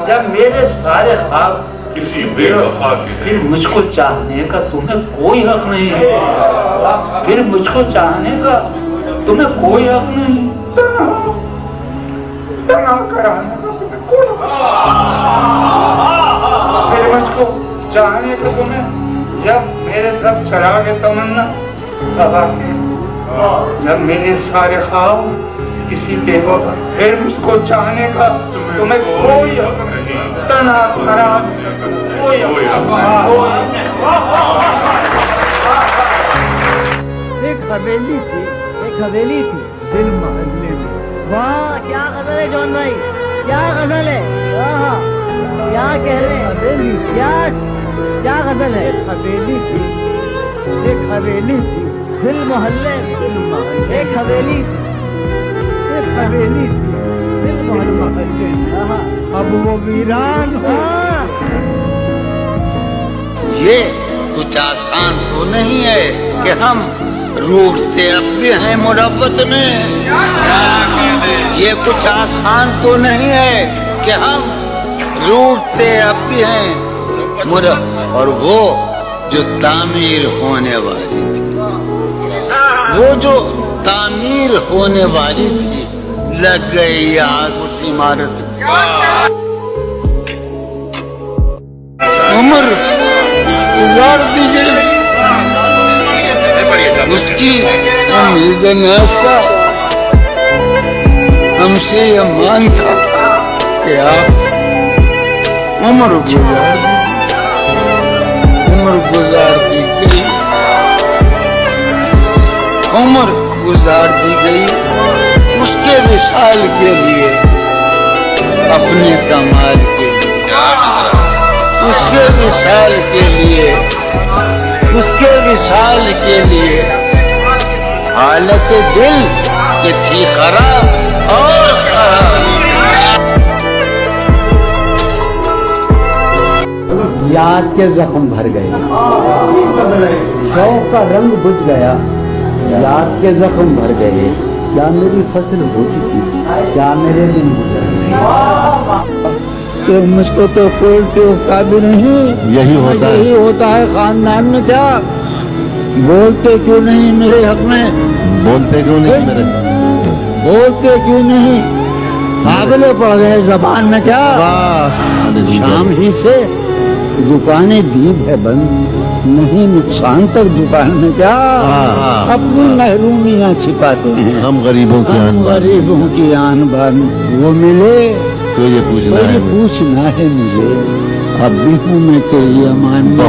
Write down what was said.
जब मेरे सारे ख्वाब किसी बेवफा के फिर मुझको चाहने का तुम्हें कोई हक नहीं है, फिर मुझको चाहने का तुम्हें कोई हक नहीं, तना कराने का तुम्हें कोई हक नहीं। फिर मुझको चाहने का तुम्हें, जब मेरे सब चरागे तमन्ना दबा के, जब मेरे सारे ख्वाब किसी बेवफा, फिर मुझको चाहने का तुम्हें कोई हक नहीं, तना कराने का कोई हक नहीं। एक हवेली थी दिल मोहल्ले में। वाह क्या गजल है जॉन भाई, क्या गजल है, क्या कह रहे हैं, क्या गजल है। एक हवेली थी दिल मोहल्ले में, एक हवेली थी दिल मोहल्ले में। अब वो वीरान हो। ये कुछ आसान तो नहीं है कि हम रूठते अब भी हैं मुरब्बत में। ये कुछ आसान तो नहीं है कि हम रूठते अब भी हैं मुरब्बत। और वो जो तामीर होने वाली थी, वो जो तामीर होने वाली थी, लग गई आग उस इमारत में। उम्र गुजार दी गई, उसकी उम्मीद नास्ता हमसे यह मान था कि आप उम्र गुजार दी गई, उम्र गुजार दी गई उसके विशाल के लिए, अपने कमाल के लिए, उसके विशाल के लिए, उसके विशाल के लिए। हालत दिल की थी खराब और याद के जख्म भर गए, शौक का रंग बुझ गया, याद के जख्म भर गए। क्या मेरी फसल हो चुकी, क्या मेरे दिन गुजर गए। मुझको तो कोई टोकता भी नहीं, यही होता है खानदान में। क्या बोलते क्यों नहीं मेरे हक में, बोलते क्यों नहीं पागले पड़ गए जबान में। क्या शाम ही से दुकानें दीद है बंद, नहीं नुकसान तक दुकान में। क्या अपनी महरूमियाँ छिपाते हैं हम गरीबों की आन बान। वो मिले तो ये पूछना है मुझे, अब भी हूँ मैं तेरी अमान में।